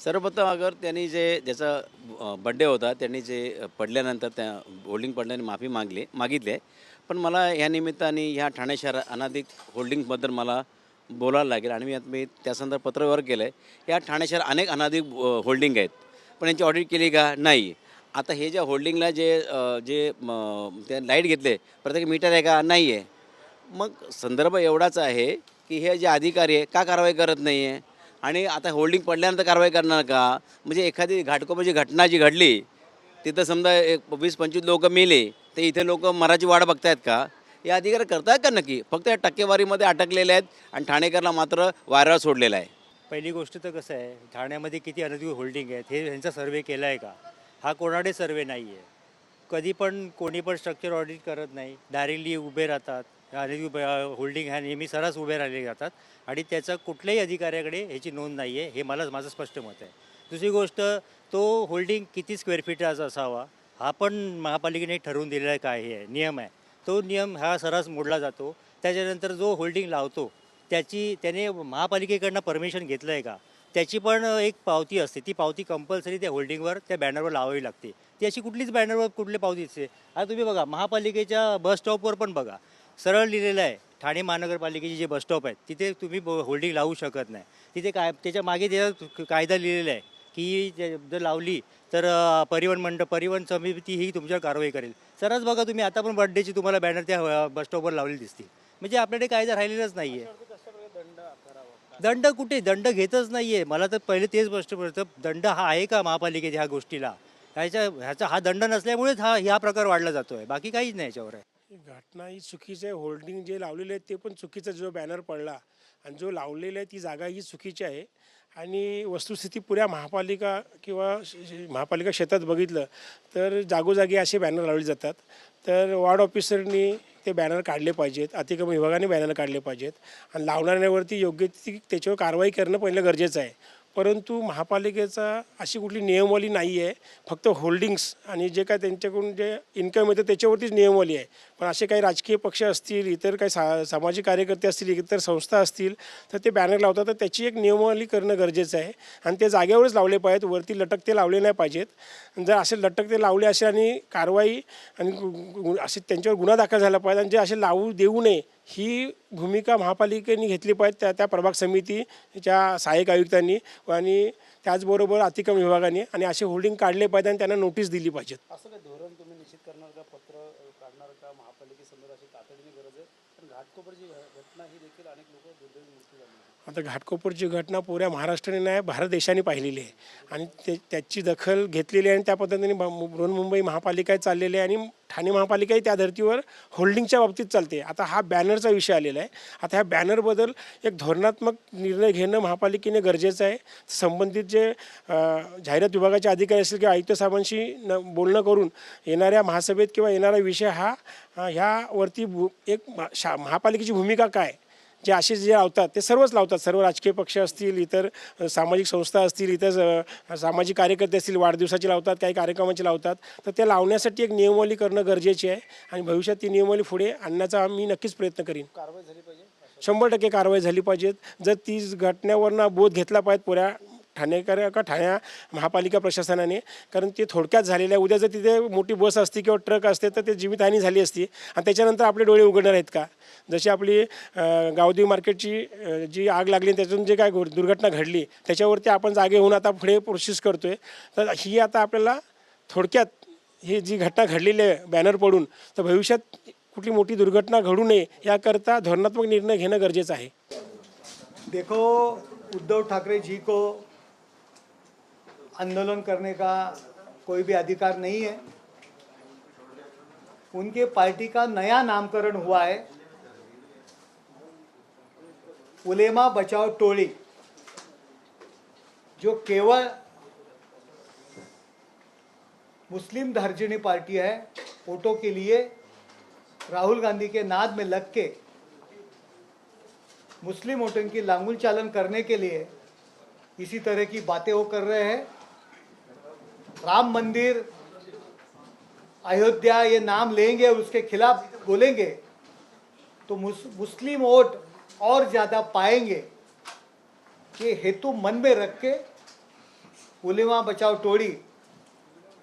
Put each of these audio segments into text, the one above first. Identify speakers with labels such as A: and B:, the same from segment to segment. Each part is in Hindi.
A: सर्वप्रथम अगर त्यांनी ज्याचा बड्डे होता त्यांनी पडल्यानंतर त्या होल्डिंग पडल्याने मागितली आहे. पण मला या निमित्ताने ह्या ठाणे शहर अनाधिक होल्डिंगबद्दल मला बोलायला लागेल आणि मी त्या संदर्भात पत्रव्यवहार केलं आहे. या ठाणे शहर अनेक अनाधिक होल्डिंग आहेत, पण यांची ऑडिट केली का? नाही. आता हे ज्या होल्डिंगला ते लाईट घेतले, प्रत्येक मीटर आहे का? नाही आहे. मग संदर्भ एवढाच आहे की हे जे अधिकारी आहे का कारवाई करत नाही आहे? आणि आता होल्डिंग पडल्यानंतर कारवाई करणार का? म्हणजे एखादी घाटकोपरची घटना जी घडली, तिथं समजा एक 20-25 लोकं मेले, तर इथे लोकं मराठी वाट बघतायत का? हे अधिकारी करतायत का नक्की? फक्त या टक्केवारीमध्ये अटकलेले आहेत आणि ठाणेकरला मात्र वाऱ्यावर सोडलेलं आहे.
B: पहिली गोष्ट तर कसं आहे, ठाण्यामध्ये किती अनधिकृत होल्डिंग आहेत हे ह्यांचा सर्वे केला आहे का? हा कोणाडे सर्वे नाही आहे. कधी पण कोणी पण स्ट्रक्चर ऑडिट करत नाही, डायरेक्टली उभे राहतात. अनधिकृत होल्डिंग ह्या नेहमी सरस उभे राहिले जातात आणि त्याचं कुठल्याही अधिकाऱ्याकडे ह्याची नोंद नाही आहे, हे माझं स्पष्ट मत आहे. दुसरी गोष्ट, तो होल्डिंग किती स्क्वेअर फीटाचा असावा हा पण महापालिकेने ठरवून दिलेला काय हे आहे, नियम आहे. तो नियम हा सरस मोडला जातो. त्याच्यानंतर जो होल्डिंग लावतो त्याने महापालिकेकडनं परमिशन घेतलं आहे का, त्याची पण एक पावती असते. ती पावती कंपल्सरी त्या होल्डिंगवर, त्या बॅनरवर लावावी लागते. ती अशी कुठलीच बॅनरवर कुठली पावती असते. आता तुम्ही बघा, महापालिकेच्या बस स्टॉपवर पण बघा, सरळ लिहिलेलं आहे, ठाणे महानगरपालिकेचे जे बस स्टॉप आहेत तिथे तुम्ही होल्डिंग लावू शकत नाही. तिथे काय त्याच्या मागे त्याचा कायदा लिहिलेला आहे की जर लावली तर परिवहन समिती ही तुमच्यावर कारवाई करेल. सरच बघा तुम्ही, आता पण बर्थडेची तुम्हाला बॅनर त्या बस स्टॉपवर लावलेली दिसतील. म्हणजे आपल्याकडे कायदा राहिलेलाच नाही आहे. दंड कुठे? दंड घेतच नाही आहे. मला तर पहिले तेच गोष्ट पडतं, दंड हा आहे का महापालिकेत ह्या गोष्टीला? ह्याचा हा दंड नसल्यामुळेच हा प्रकार वाढला जातो आहे, बाकी काहीच नाही याच्यावर आहे.
C: ही घटना ही चुकीची आहे. होल्डिंग जे लावलेले आहेत ते पण चुकीचा, जो बॅनर पडला आणि जो लावलेला आहे ती जागा ही चुकीची आहे. आणि वस्तुस्थिती पुऱ्या महापालिका किंवा महापालिका क्षेत्रात बघितलं तर जागोजागी असे बॅनर लावले जातात. तर वॉर्ड ऑफिसरनी ते बॅनर काढले पाहिजेत, अतिक्रमण विभागाने बॅनर काढले पाहिजेत आणि लावणाऱ्यावरती योग्य ती त्याच्यावर कारवाई करणं पहिलं गरजेचं आहे. परंतु महापालिकेचा अशी कुठली नियमावली नाही आहे. फक्त होल्डिंग्स आणि जे काय त्यांच्याकडून जे इन्कम येतं त्याच्यावरतीच नियमावली आहे. पण असे काही राजकीय पक्ष असतील, इतर काही सामाजिक कार्यकर्ते असतील, इतर संस्था असतील, तर ते बॅनर लावतात. तर त्याची एक नियमावली करणं गरजेचं आहे आणि ते जागेवरच लावले पाहिजेत, वरती लटकते लावले नाही पाहिजेत. जर असे लटकते लावले असे आणि कारवाई आणि असे त्यांच्यावर गुन्हा दाखल झाला पाहिजे आणि जे असे लावू देऊ नये ही भूमिका महापालिकेने घेतली पाहिजे, त्या प्रभाग समितीच्या सहाय्यक आयुक्तांनी आणि त्याचबरोबर अतिक्रमण विभागाने, आणि असे होल्डिंग काढले पाहिजे आणि त्यांना नोटीस दिली पाहिजेत.
A: असं काही धोरण तुम्ही निश्चित करणार का? पत्र काढणार का महापालिकेसमोर? अशी तातडीने गरज आहे, पण घाटकोपरची घटना ही देखील अनेक लोक दुर्दैवी मृत्यू झाले.
C: आता घाटकोपरची घटना पुऱ्या महाराष्ट्राने नाही, भारत देशाने पाहिलेली आहे आणि त्याची दखल घेतलेली आहे आणि त्या पद्धतीने बृहन्मुंबई महापालिका चाललेली आहे आणि ठाणे महापालिकाही त्या धर्तीवर होल्डिंगच्या बाबतीत चालते. आता हा बॅनरचा विषय आलेला आहे. आता ह्या बॅनरबद्दल एक धोरणात्मक निर्णय घेणं महापालिकेने गरजेचं आहे. संबंधित जे जाहिरात विभागाचे अधिकारी असतील किंवा आयुक्त साहेबांशी बोलणं करून येणाऱ्या महासभेत किंवा येणारा विषय ह्यावरती एक महापालिकेची भूमिका काय, जे असे जे लावतात ते सर्वच लावतात, सर्व राजकीय पक्ष असतील, इतर सामाजिक संस्था असतील, इतर सामाजिक कार्यकर्ते असतील, वाढदिवसाचे लावतात, काही कार्यक्रमाचे लावतात. तर ते लावण्यासाठी एक नियमावली करणं गरजेची आहे आणि भविष्यात ती नियमावली पुढे आणण्याचा मी नक्कीच प्रयत्न करीन.
A: कारवाई झाली पाहिजे,
C: 100% कारवाई झाली पाहिजेत. जर ती घटनेवरनं बोध घेतला पाहिजे पुऱ्या ठाण्या महापालिका प्रशासनाने, कारण ते थोडक्यात झालेलं आहे. उद्या जर तिथे मोठी बस असती किंवा ट्रक असते तर ते जीवितहानी झाली असती आणि त्याच्यानंतर आपले डोळे उघडणार आहेत का? जशी आपली गावदेवी मार्केटची जी आग लागली त्यातून जे काय दुर्घटना घडली त्याच्यावरती आपण जागे होऊन आता पुढे प्रोसेस करतो आहे. तर ही आता आपल्याला थोडक्यात ही जी घटना घडलेली आहे बॅनर पडून, तर भविष्यात कुठली मोठी दुर्घटना घडू नये याकरता धोरणात्मक निर्णय घेणं गरजेचं आहे.
D: देखो, उद्धव ठाकरे जी को आंदोलन करने का कोई भी अधिकार नहीं है. उनके पार्टी का नया नामकरण हुआ है उलेमा बचाओ टोली, जो केवल मुस्लिम धार्जिणी पार्टी है. वोटों के लिए राहुल गांधी के नाद में लग के मुस्लिम वोटों की लांगुल चालन करने के लिए इसी तरह की बातें वो कर रहे हैं. राम मंदिर, अयोध्या ये नाम लेंगे और उसके खिलाफ बोलेंगे तो मुस्लिम वोट और ज़्यादा पाएंगे. ये हेतु मन में रख के उलेमा बचाओ टोली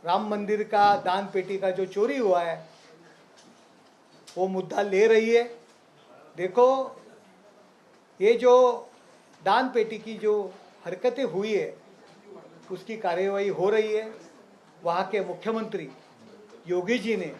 D: राम मंदिर का दान पेटी का जो चोरी हुआ है वो मुद्दा ले रही है। देखो, ये जो दान पेटी की जो हरकतें हुई है उसकी कार्यवाही हो रही है। वहाँ के मुख्यमंत्री योगी जी ने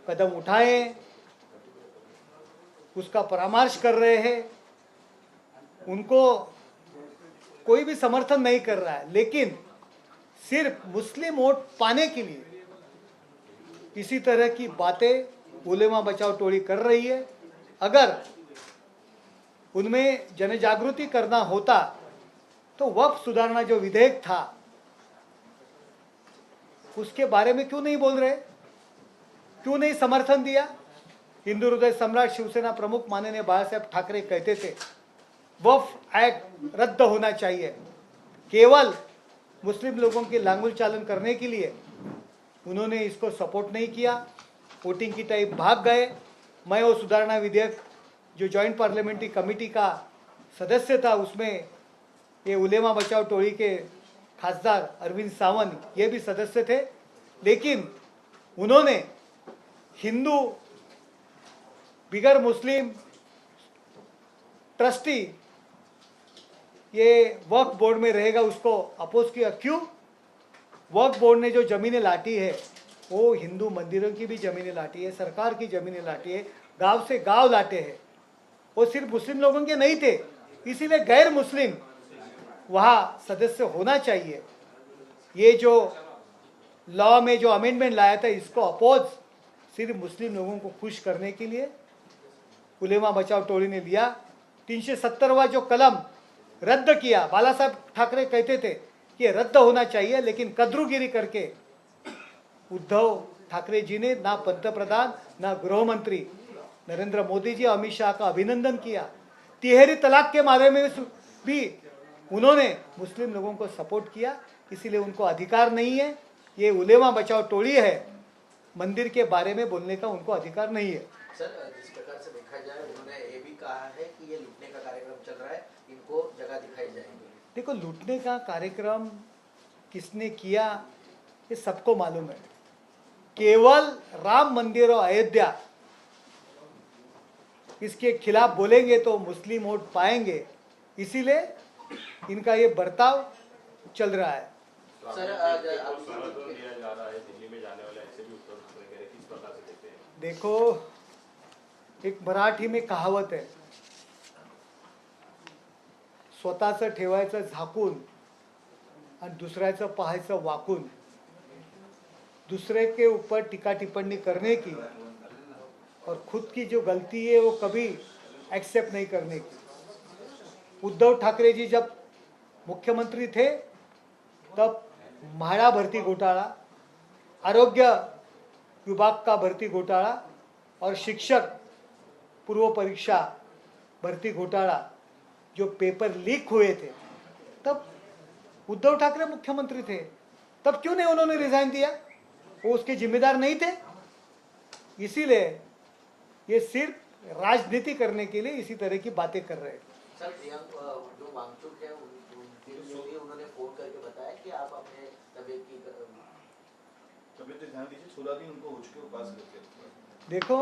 D: कदम उठाए, उसका परामर्श कर रहे हैं। उनको कोई भी समर्थन नहीं कर रहा है, लेकिन सिर्फ मुस्लिम वोट पाने के लिए इसी तरह की बातें उलेमा बचाओ टोली कर रही है। अगर उनमें जन जागृति करना होता तो वक्फ सुधारना जो विधेयक था उसके बारे में क्यों नहीं बोल रहे, क्यों नहीं समर्थन दिया। हिंदू हृदय सम्राट शिवसेना प्रमुख माननीय बाळासाहेब ठाकरे कहते थे वक्फ एक्ट रद्द होना चाहिए। केवल मुस्लिम लोगों की लांगुल चालन करने के लिए उन्होंने इसको सपोर्ट नहीं किया, वोटिंग की टाइप भाग गए। मैं वो सुधारणा विधेयक जो जॉइंट पार्लियामेंट्री कमेटी का सदस्य था उसमें ये उलेमा बचाओ टोली के खासदार अरविंद सावंत ये भी सदस्य थे, लेकिन उन्होंने हिंदू बिगर मुस्लिम ट्रस्टी ये वक्फ बोर्ड में रहेगा उसको अपोज किया। क्यों? वक्फ बोर्ड ने जो ज़मीनें लाटी है वो हिंदू मंदिरों की भी ज़मीनें लाटी है, सरकार की ज़मीनें लाटी है, गांव से गांव लाटे हैं। वो सिर्फ मुस्लिम लोगों के नहीं थे, इसीलिए गैर मुस्लिम वहाँ सदस्य होना चाहिए। ये जो लॉ में जो अमेंडमेंट लाया था इसको अपोज सिर्फ मुस्लिम लोगों को खुश करने के लिए उलेमा बचाओ टोली ने लिया। 370वां जो कलम रद्द किया, बाला साहब ठाकरे कहते थे कि रद्द होना चाहिए, लेकिन कद्रूगिरी करके उद्धव ठाकरे जी ने ना पंतप्रधान ना गृह मंत्री नरेंद्र मोदी जी अमित शाह का अभिनंदन किया। तिहेरी तलाक के बारे में भी उन्होंने मुस्लिम लोगों को सपोर्ट किया, इसीलिए उनको अधिकार नहीं है। ये उलेमा बचाओ टोली है, मंदिर के बारे में बोलने का उनको अधिकार नहीं है।
E: सर, जिस प्रकार से देखा जाए उन्होंने ये भी कहा है कि ये लूटने का कार्यक्रम चल रहा है, इनको जगह दिखाई जाएगी।
D: देखो, लूटने का कार्यक्रम किसने किया ये सबको मालूम है। केवल राम मंदिर और अयोध्या इसके खिलाफ बोलेंगे तो मुस्लिम वोट पाएंगे, इसीलिए इनका ये बर्ताव चल रहा है।
E: सर,
D: देखो, एक मराठी में कहावत आहे, स्वतःचं ठेवायचं झाकून आणि दुसऱ्याचं पाहायचं वाकून। दूसरे के ऊपर टीका टिप्पणी करने की और खुद की जो गलती है वो कभी एक्सेप्ट नहीं करने की। उद्धव ठाकरे जी जब मुख्यमंत्री थे तब म्हाडा भर्ती घोटाला, आरोग्य विभाग का भर्ती घोटाला और शिक्षक पूर्व परीक्षा भर्ती घोटाला जो पेपर लीक हुए थे, तब उद्धव ठाकरे मुख्यमंत्री थे। तब क्यों नहीं उन्होंने रिजाइन दिया? वो उसके जिम्मेदार नहीं थे। इसीलिए ये सिर्फ राजनीति करने के लिए इसी तरह की बातें कर रहे हैं।
E: सर, जो वांगचुक है उनके लिए उन्होंने फोन करके बताया कि आप अपने तबीयत ध्यान दीजिए, 16 दिन उनको हो चुके उपास करके।
D: देखो,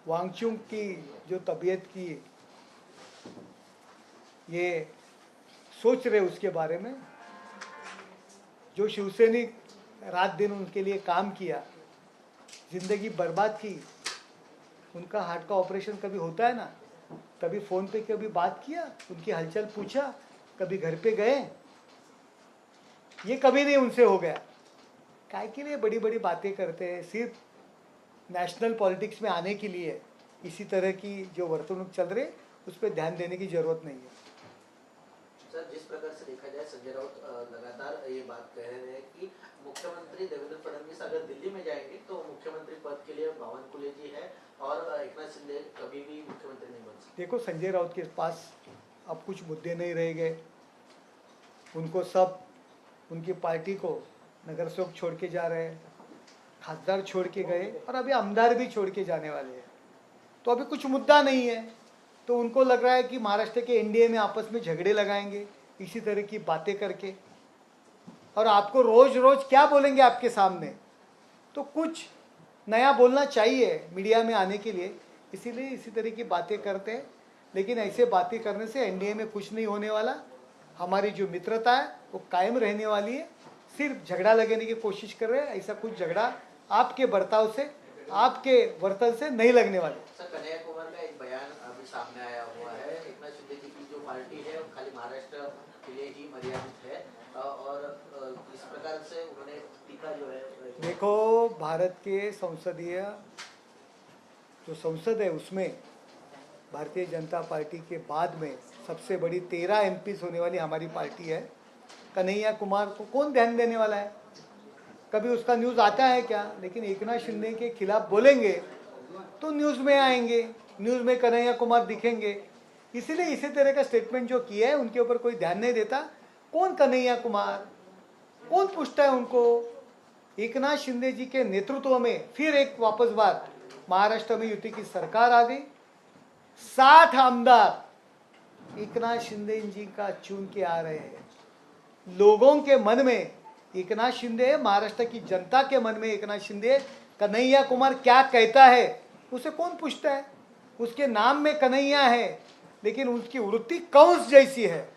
D: वांगचुक की जो तबीयत की ये सोच रहे उसके बारे में, जो शिवसैनिक रात दिन उनके लिए काम किया, जिंदगी बर्बाद की, उनका हार्ट का ऑपरेशन कभी होता है ना, कभी फ़ोन पे कभी बात किया, उनकी हलचल पूछा, कभी घर पे गए? ये कभी नहीं उनसे हो गया। काय के लिए बड़ी बड़ी बातें करते हैं? सिर्फ नेशनल पॉलिटिक्स में आने के लिए इसी तरह की जो वर्तणूक चल रही उस पर ध्यान देने की जरूरत नहीं है।
E: सर, जिस प्रकार से देखा जाए संजय राउत लगातार ये बात कह रहे हैं कि मुख्यमंत्री देवेंद्र फडणवीस अगर दिल्ली में जाएंगे तो मुख्यमंत्री पद के लिए बावनकुळे जी है और एकनाथ शिंदे कभी भी मुख्यमंत्री नहीं बन सकते।
D: देखो, संजय राउत के पास अब कुछ मुद्दे नहीं रह गए। उनको सब उनकी पार्टी को नगर सेवक छोड़ के जा रहे हैं, खासदार छोड़ के गए और अभी आमदार भी छोड़ के जाने वाले हैं। तो अभी कुछ मुद्दा नहीं है, तो उनको लग रहा है कि महाराष्ट्र के एनडीए में आपस में झगड़े लगाएंगे, इसी तरह की बातें करके, और आपको रोज रोज क्या बोलेंगे आपके सामने, तो कुछ नया बोलना चाहिए मीडिया में आने के लिए, इसीलिए इसी तरह की बातें करते हैं। लेकिन ऐसे बातें करने से एनडीए में कुछ नहीं होने वाला, हमारी जो मित्रता है वो कायम रहने वाली है। सिर्फ झगड़ा लगाने की कोशिश कर रहे हैं, ऐसा कुछ झगड़ा आपके बर्ताव से, आपके वर्तन से नहीं लगने वाले।
E: सर, कन्हैया कुमार का एक बयान अभी सामने आया हुआ है, एकनाथ शिंदे जी की जो पार्टी है वो खाली महाराष्ट्र के लिए ही मर्यादित है, और इस प्रकार से उन्होंने टीका जो है।
D: देखो, भारत के संसदीय जो संसद है उसमें भारतीय जनता पार्टी के बाद में सबसे बड़ी 13 एमपीस होने वाली हमारी पार्टी है। कन्हैया कुमार को कौन ध्यान देने वाला है? कभी उसका न्यूज़ आता है क्या? लेकिन एकनाथ शिंदे के खिलाफ बोलेंगे तो न्यूज़ में आएंगे, न्यूज़ में कन्हैया कुमार दिखेंगे। इसीलिए इसी तरह का स्टेटमेंट जो किया है उनके ऊपर कोई ध्यान नहीं देता। कौन कन्हैया कुमार, कौन पूछता है उनको? एकनाथ शिंदे जी के नेतृत्व में फिर एक वापस बार महाराष्ट्र में युति की सरकार आ गई। 60 आमदार एकनाथ शिंदे जी का चुन के आ रहे हैं। लोगों के मन में एकनाथ शिंदे, महाराष्ट्र की जनता के मन में एकनाथ शिंदे, कन्हैया कुमार क्या कहता है उसे कौन पूछता है? उसके नाम में कन्हैया है लेकिन उसकी वृत्ति कंस जैसी है,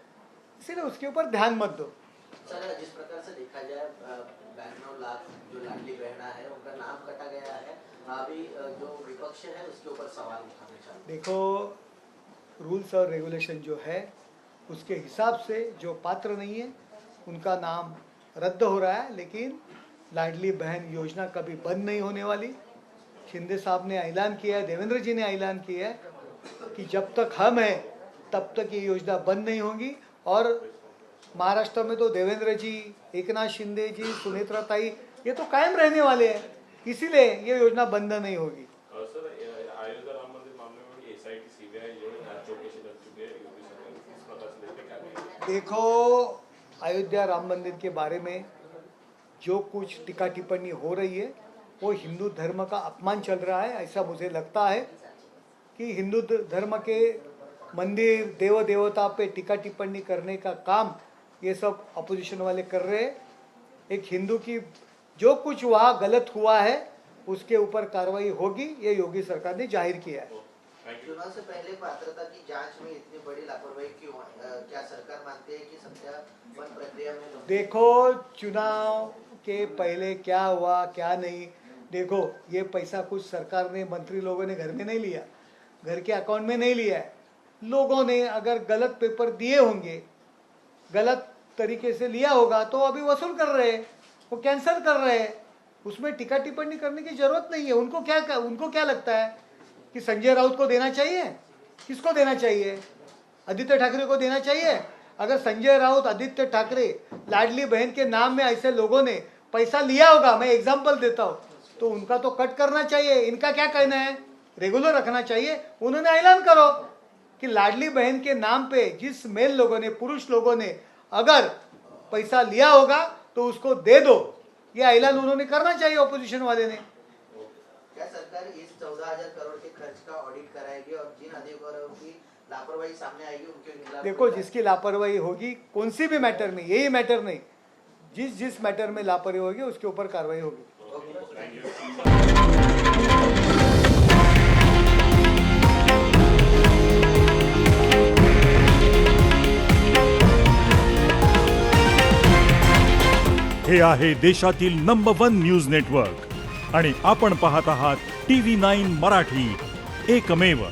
D: इसलिए उसके ऊपर ध्यान मत दो।
E: सर, जिस प्रकार से देखा जाए 92 लाख जो लाडली बहना है उनका नाम कटा गया है, अभी जो विपक्ष है उसके ऊपर सवाल उठाने चाहिए।
D: देखो, रूल्स और रेगुलेशन जो है उसके हिसाब से जो पात्र नहीं है उनका नाम रद्द हो रहा है, लेकिन लाडली बहन योजना कभी बंद नहीं होने वाली। शिंदे साहब ने ऐलान किया है, देवेंद्र जी ने ऐलान किया है कि जब तक हम हैं तब तक ये योजना बंद नहीं होगी। और महाराष्ट्र में तो देवेंद्र जी, एकनाथ शिंदे जी, सुनेत्रा ताई ये तो कायम रहने वाले हैं, इसीलिए ये योजना बंद नहीं होगी।
F: सर, अयोध्या राम मंदिर मामले में एसआईटी सीबीआई जो है जांच चौकसी कर चुकी है, योगी सरकार इस प्रकार से देखते क्या कहेंगे?
D: देखो, अयोध्या राम मंदिर के बारे में जो कुछ टीका टिप्पणी हो रही है वो हिंदू धर्म का अपमान चल रहा है। ऐसा मुझे लगता है कि हिंदू धर्म के मंदिर, देव देवता पे टीका टिप्पणी करने का काम ये सब अपोजिशन वाले कर रहे हैं। एक हिंदू की जो कुछ वहाँ गलत हुआ है उसके ऊपर कार्रवाई होगी, ये योगी सरकार ने जाहिर किया है।
E: चुनाव से पहले पात्रता की जांच में इतनी बड़ी लापरवाही क्यों? क्या सरकार मानती है कि सत्यापन प्रक्रिया में?
D: देखो, चुनाव के पहले क्या हुआ क्या नहीं, देखो ये पैसा कुछ सरकार ने, मंत्री लोगों ने घर में नहीं लिया, घर के अकाउंट में नहीं लिया है। लोगों ने अगर गलत पेपर दिए होंगे, गलत तरीके से लिया होगा तो अभी वसूल कर रहे हैं, वो कैंसिल कर रहे हैं। उसमें टीका टिप्पणी करने की जरूरत नहीं है। उनको क्या लगता है कि संजय राउत को देना चाहिए? किसको देना चाहिए? आदित्य ठाकरे को देना चाहिए? अगर संजय राउत, आदित्य ठाकरे, लाडली बहन के नाम में ऐसे लोगों ने पैसा लिया होगा, मैं एग्जाम्पल देता हूँ, तो उनका तो कट करना चाहिए। इनका क्या कहना है? रेगुलर रखना चाहिए। उन्होंने ऐलान करो कि लाडली बहन के नाम पे जिस मेल लोगों ने, पुरुष लोगों ने अगर पैसा लिया होगा तो उसको दे दो, ये ऐलान उन्होंने करना चाहिए ऑपोजिशन वाले ने।
E: क्या सरकार इस 14,000 करोड़ के खर्च का ऑडिट कराएगी और जिन अधिकारियों की लापरवाही सामने आएगी उनके खिलाफ?
D: देखो, जिसकी लापरवाही होगी कोई सी भी मैटर में, यही मैटर नहीं, जिस मैटर में लापरवाही होगी उसके ऊपर कार्रवाई होगी।
G: हे आहे देशातील नंबर 1 न्यूज नेटवर्क आणि आपण पाहत आहात TV9 मराठी, एकमेव।